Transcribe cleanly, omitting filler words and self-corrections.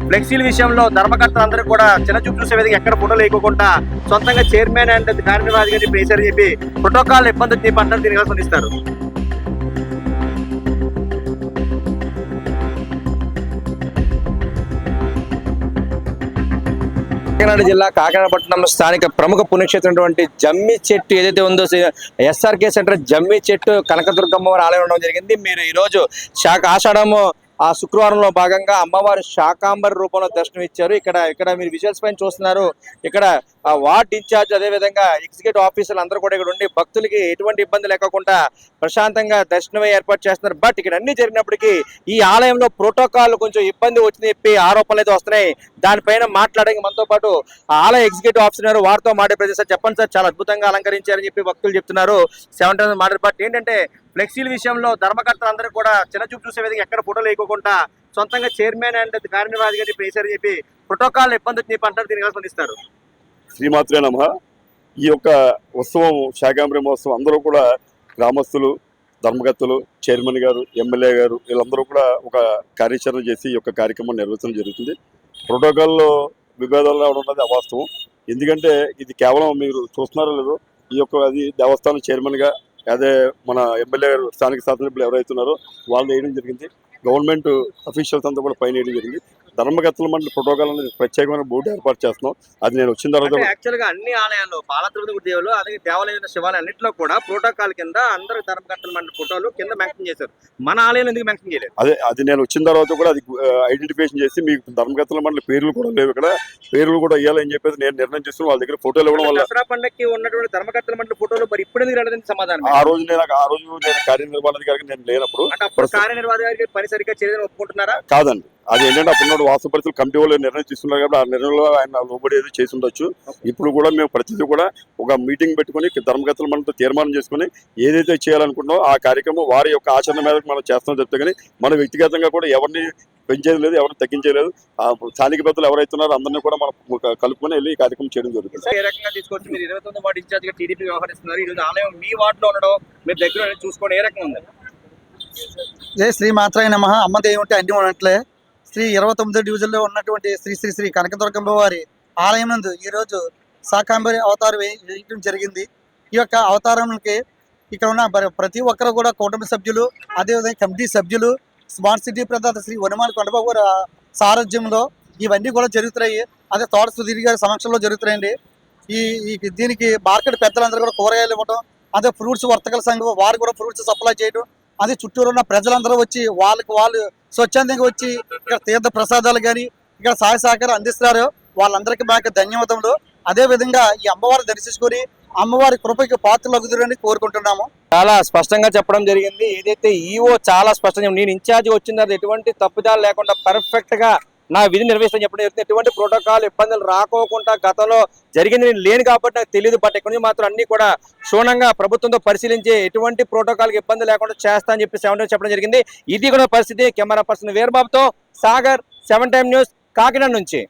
ఫ్లెక్సీల విషయంలో ధర్మకర్తలందరూ కూడా చిన్నచూపు చూసే విధంగా ఎక్కడ ఫోటోలు వేయకుండా సొంతంగా చైర్మన్ అండ్ కార్యనిర్వాహకులు వేశారని చెప్పి ప్రోటోకాల్ ఇబ్బంది చెప్పి అంటారు. దీన్ని ఎలా స్పందిస్తారు? కాకినాడ జిల్లా కాకినాడ పట్టణం స్థానిక ప్రముఖ పుణ్యక్షేత్రం జమ్మి చెట్టు ఏదైతే ఉందో ఎస్ఆర్కే సెంటర్ జమ్మి చెట్టు కనకదుర్గమ్మ వారి ఆలయం ఉండడం జరిగింది. మీరు ఈరోజు ఆషాఢము ఆ శుక్రవారంలో భాగంగా అమ్మవారు శాకాంబరి రూపంలో దర్శనం ఇచ్చారు. ఇక్కడ మీరు విజువల్స్ పైన చూస్తున్నారు. ఇక్కడ వార్డ్ ఇన్ఛార్జ్ అదే విధంగా ఎగ్జిక్యూటివ్ ఆఫీసర్లు అందరూ కూడా ఇక్కడ ఉండి భక్తులకి ఎటువంటి ఇబ్బంది లేకుండా ప్రశాంతంగా దర్శనమే ఏర్పాటు చేస్తున్నారు. బట్ ఇక్కడ అన్ని జరిగినప్పటికీ ఈ ఆలయంలో ప్రోటోకాల్ కొంచెం ఇబ్బంది వచ్చింది చెప్పి ఆరోపణలు అయితే వస్తున్నాయి. దానిపైన మాట్లాడడానికి మనతో పాటు ఆలయ ఎగ్జిక్యూటివ్ ఆఫీసర్ వారితో మాట్లాడే ప్రదేశం చెప్పండి సార్, చాలా అద్భుతంగా అలంకరించారని చెప్పి భక్తులు చెప్తున్నారు. 7 times మాట్లాడారు. బట్ ఏంటంటే ఫ్లెక్సీల విషయంలో ధర్మకర్తలందరూ కూడా చిన్నచూపు చూసే విధంగా ఎక్కడ ఫోటోలు వేయకుండా సొంతంగా చైర్మన్ అండ్ కార్యనిర్వాహకులు వేశారని చెప్పి ప్రోటోకాల్ ఇబ్బంది చెప్పి అంటారు. దీన్ని ఎలా స్పందిస్తారు? శ్రీమాత్రే నమః. ఈ యొక్క ఉత్సవం శాకాంబరి మహోత్సవం అందరూ కూడా గ్రామస్తులు, ధర్మకర్తలు, చైర్మన్ గారు, ఎమ్మెల్యే గారు వీళ్ళందరూ కూడా ఒక కార్యాచరణ చేసి ఈ యొక్క కార్యక్రమం నిర్వహించడం జరుగుతుంది. ప్రోటోకాల్లో విభేదాలు రావడం ఉన్నది అవాస్తవం. ఎందుకంటే ఇది కేవలం మీరు చూస్తున్నారో లేదో ఈ యొక్క అది దేవస్థానం చైర్మన్గా అదే మన ఎమ్మెల్యే గారు స్థానిక శాసనసభ్యులు ఎవరైతున్నారో వాళ్ళు వేయడం జరిగింది. గవర్నమెంట్ అఫీషియల్స్ అంతా కూడా పైన వేయడం జరిగింది. ధర్మకర్తల మండలి ప్రోటోకాల్ అనేది ప్రత్యేకమైన బోర్డు ఏర్పాటు చేస్తున్నాం. అది నేను వచ్చిన తర్వాత యాక్చువల్ గా అన్ని ఆలయాల్లో బాలతిరుపతి దేవులు అలాగే దేవాలయ శివాలయం అన్నింటిలో కూడా ప్రోటోకాల్ కింద అందరూ ధర్మకర్తల మండలి ఫోటోలు కింద మెన్షన్ చేశారు. మన ఆలయంలో ఎందుకు మెన్షన్ చేయలేదు? అది నేను వచ్చిన తర్వాత కూడా అది ఐడెంటిఫికేషన్ చేసి మీకు ధర్మకర్తల మండలి పేర్లు కూడా లేవు, ఇక్కడ పేర్లు కూడా ఇవ్వాలని చెప్పేసి నేను నిర్ణయం చేస్తున్నాను. వాళ్ళ దగ్గర ఫోటోలు ఇవ్వడం వల్ల దసరా పండుగకి ఉన్నటువంటి ధర్మకర్తల మండలి ఫోటోలు మరి ఇప్పుడు ఎందుకు రాలేదని సమాధానం. ఆ రోజు నేను కార్యనిర్వహణాధికారికి నేను లేనప్పుడు అప్పుడు కార్యనిర్వాహకులు పని సరిగ్గా చేయదని ఒప్పుకుంటున్నారా? కాదండి, అది ఏంటంటే అప్పుడు వాస్తవ పరిస్థితులు కమిటీ వాళ్ళు నిర్ణయం తీసుకున్నారు కాబట్టి ఆ నిర్ణయంలో ఆయన లోబడి ఏదో చేసి ఉండొచ్చు. ఇప్పుడు కూడా మేము ప్రతిదీ కూడా ఒక మీటింగ్ పెట్టుకుని ధర్మకర్తల మనతో తీర్మానం చేసుకుని ఏదైతే చేయాలనుకుంటున్నామో ఆ కార్యక్రమం వారి యొక్క ఆచరణ మేరకు మనం చేస్తామని చెప్తే కానీ మన వ్యక్తిగతంగా కూడా ఎవరిని పెంచేది లేదు, ఎవరిని తగ్గించేయలేదు. స్థానిక పెద్దలు ఎవరైతున్నారో అందరినీ కూడా మనం కలుపుకొని వెళ్ళి ఈ కార్యక్రమం చేయడం జరుగుతుంది. ఏ రకంగా తీసుకోవచ్చు? మీరు 29వ వార్డు ఇన్ఛార్జ్ గా టీడీపీ వ్యవహరిస్తున్నారు. ఈరోజు ఆలయం మీ వార్డులో ఉండడం మీరు దగ్గర చూసుకోండి, ఏ రకంగా ఉంది? జై శ్రీ మాత్రాయ నమః. అమ్మదేవి ఉంటే అన్ని ఉన్నట్లే. శ్రీ 29వ డివిజన్లో ఉన్నటువంటి శ్రీ శ్రీ శ్రీ కనకదుర్గమ్మ వారి ఆలయం నందు ఈరోజు శాకాంబరి అవతారం వేయడం జరిగింది. ఈ యొక్క అవతారానికి ఇక్కడ ఉన్న ప్రతి ఒక్కరు కూడా కూటమి సభ్యులు, అదేవిధంగా కమిటీ సభ్యులు, స్మార్ట్ సిటీ ప్రదాత శ్రీ వనమాల కొండబాబు గారి సారథ్యంలో ఇవన్నీ కూడా జరుగుతున్నాయి. అదే తోట సుధీర్ గారి సమక్షంలో జరుగుతున్నాయండి. దీనికి మార్కెట్ పెద్దలందరూ కూడా కూరగాయలు ఇవ్వడం, అదే ఫ్రూట్స్ వర్తకల సంఘం వారు కూడా ఫ్రూట్స్ సప్లై చేయడం, అదే చుట్టూరు ఉన్న ప్రజలందరూ వచ్చి వాళ్ళు స్వచ్ఛందంగా వచ్చి ఇక్కడ తీర్థ ప్రసాదాలు కానీ ఇక్కడ సహాయ సహకారం అందిస్తున్నారు. వాళ్ళందరికీ మాకు ధన్యవాదములు. అదే విధంగా ఈ అమ్మవారు దర్శించుకొని అమ్మవారి కృపకి పాత్రలు అగుదురని కోరుకుంటున్నాము. చాలా స్పష్టంగా చెప్పడం జరిగింది. ఏదైతే ఈవో చాలా స్పష్టంగా నేను ఇన్ఛార్జ్ వచ్చిన తర్వాత ఎటువంటి తప్పుదాలు లేకుండా పర్ఫెక్ట్ గా నా విధి నిర్వహిస్తాను చెప్పడం జరుగుతుంది. ఎటువంటి ప్రోటోకాల్ ఇబ్బందులు రాకోకుండా గతంలో జరిగింది నేను లేను కాబట్టి నాకు తెలియదు. బట్ ఇక్కడ నుంచి మాత్రం అన్ని కూడా క్షుణ్ణంగా ప్రభుత్వంతో పరిశీలించి ఎటువంటి ప్రోటోకాల్ ఇబ్బంది లేకుండా చేస్తా అని చెప్పి 7 times చెప్పడం జరిగింది. ఇది కూడా పరిస్థితి. కెమెరా పర్సన్ వీరబాబుతో సాగర్, 7 Times న్యూస్, కాకినాడ నుంచి.